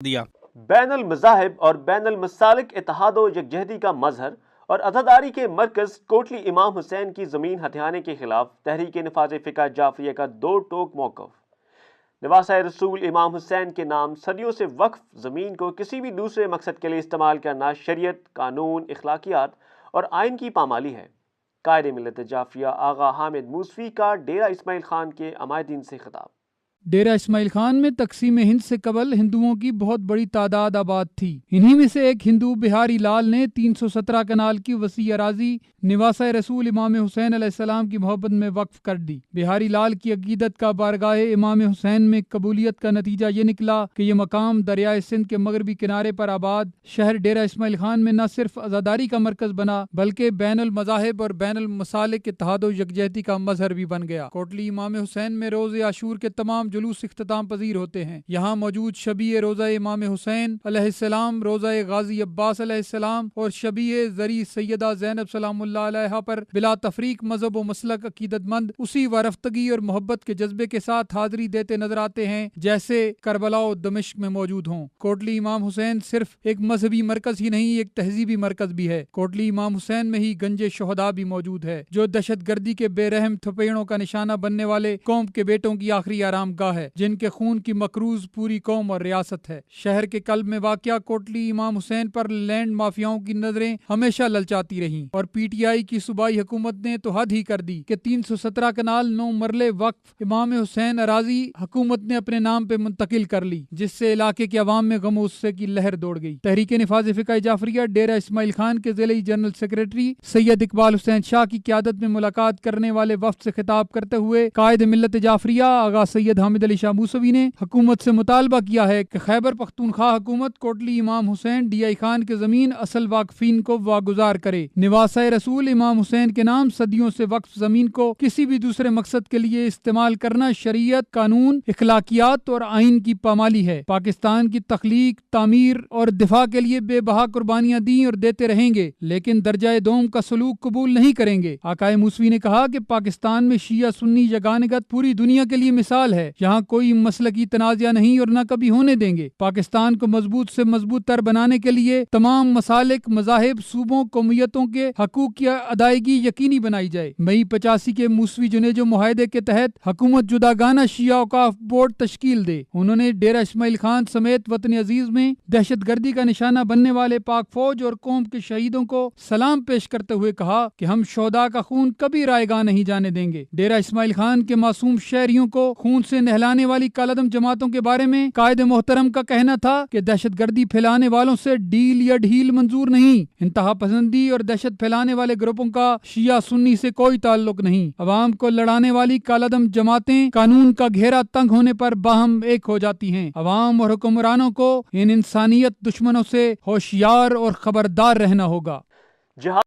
دیا۔ بین المذاہب اور بین المسالک اتحاد و یکجہتی کا مظہر اور عزاداری کے مرکز کوٹلی امام حسین کی زمین ہتھیانے کے خلاف تحریک نفاذ فقہ جعفریہ کا دو ٹوک موقف۔ نواسہ رسول امام حسین کے نام صدیوں سے وقف زمین کو کسی بھی دوسرے مقصد کے لیے استعمال کرنا شریعت، قانون، اخلاقیات اور آئین کی پامالی ہے۔ قائد ملت جعفریہ آغا حامد موسوی کا ڈیرہ اسماعیل خان کے عمائدین سے خطاب۔ ڈیرہ اسماعیل خان میں تقسیم ہند سے قبل ہندوؤں کی بہت بڑی تعداد آباد تھی۔ انہی میں سے ایک ہندو بہاری لال نے 317 کنال کی وسیع اراضی نواسہ رسول امام حسین علیہ السلام کی محبت میں وقف کر دی۔ بہاری لال کی عقیدت کا بارگاہ امام حسین میں قبولیت کا نتیجہ یہ نکلا کہ یہ مقام دریائے سندھ کے مغربی کنارے پر آباد شہر ڈیرہ اسماعیل خان میں نہ صرف عزاداری کا مرکز بنا بلکہ بین المذاہب اور بین المسالک اتحاد و یکجہتی کا مظہر بھی بن گیا۔ کوٹلی امام حسین میں روز عاشور کے تمام جلوس اختتام پذیر ہوتے ہیں۔ یہاں موجود شبیہ روضہ امام حسین علیہ السلام، روضہ غازی عباس علیہ السلام اور شبیہ زری سیدہ زینب سلام اللہ علیہا پر بلا تفریق مذہب و مسلک عقیدت مند اسی وارفتگی اور محبت کے جذبے کے ساتھ حاضری دیتے نظر آتے ہیں جیسے کربلا و دمشق میں موجود ہوں۔ کوٹلی امام حسین صرف ایک مذہبی مرکز ہی نہیں، ایک تہذیبی مرکز بھی ہے۔ کوٹلی امام حسین میں ہی گنج شہداء بھی موجود ہے جو دہشت گردی کے بے رحم تھپیڑوں کا نشانہ بننے والے قوم کے بیٹوں کی آخری آرام گاہ ہے، جن کے خون کی مقروض پوری قوم اور ریاست ہے۔ شہر کے قلب میں واقع کوٹلی امام حسین پر لینڈ مافیاؤں کی نظریں ہمیشہ للچاتی رہیں اور پی ٹی آئی کی صوبائی حکومت نے تو حد ہی کر دی کہ 317 کنال 9 مرلے وقف امام حسین اراضی حکومت نے اپنے نام پہ منتقل کر لی، جس سے علاقے کے عوام میں غم و غصے کی لہر دوڑ گئی۔ تحریک نفاذ فقہ جعفریہ ڈیرہ اسماعیل خان کے ضلعی جنرل سیکریٹری سید اقبال حسین شاہ کی قیادت میں ملاقات کرنے والے وفد سے خطاب کرتے ہوئے قائد ملت جعفریہ آغا سید حامد علی شاہ موسوی نے حکومت سے مطالبہ کیا ہے کہ خیبر پختونخوا حکومت کوٹلی امام حسین ڈی آئی خان کے زمین اصل واقفین کو واگزار کرے۔ نواسہ رسول امام حسین کے نام صدیوں سے وقف زمین کو کسی بھی دوسرے مقصد کے لیے استعمال کرنا شریعت، قانون، اخلاقیات اور آئین کی پامالی ہے۔ پاکستان کی تخلیق، تعمیر اور دفاع کے لیے بے بہا قربانیاں دیں اور دیتے رہیں گے، لیکن درجہ دوم کا سلوک قبول نہیں کریں گے۔ آقائے موسوی نے کہا کہ پاکستان میں شیعہ سنی یگانگت پوری دنیا کے لیے مثال ہے، یہاں کوئی مسلکی تنازع نہیں اور نہ کبھی ہونے دیں گے۔ پاکستان کو مضبوط سے مضبوط تر بنانے کے لیے تمام مسالک، مذاہب، صوبوں، قومیتوں کے حقوق کی ادائیگی یقینی بنائی جائے۔ مئی 85 کے موسوی جنیجو معاہدے کے تحت حکومت جداگانہ شیعہ اوقاف بورڈ تشکیل دے۔ انہوں نے ڈیرہ اسماعیل خان سمیت وطن عزیز میں دہشت گردی کا نشانہ بننے والے پاک فوج اور قوم کے شہیدوں کو سلام پیش کرتے ہوئے کہا کہ ہم شہداء کا خون کبھی رائے گاہ نہیں جانے دیں گے۔ ڈیرہ اسماعیل خان کے معصوم شہریوں کو خون سے نہلانے والی کالعدم جماعتوں کے بارے میں قائد محترم کا کہنا تھا کہ دہشت گردی پھیلانے والوں سے ڈیل یا ڈھیل منظور نہیں۔ انتہا پسندی اور دہشت پھیلانے والے گروپوں کا شیعہ سنی سے کوئی تعلق نہیں۔ عوام کو لڑانے والی کالعدم جماعتیں قانون کا گھیرا تنگ ہونے پر باہم ایک ہو جاتی ہیں۔ عوام اور حکمرانوں کو ان انسانیت دشمنوں سے ہوشیار اور خبردار رہنا ہوگا۔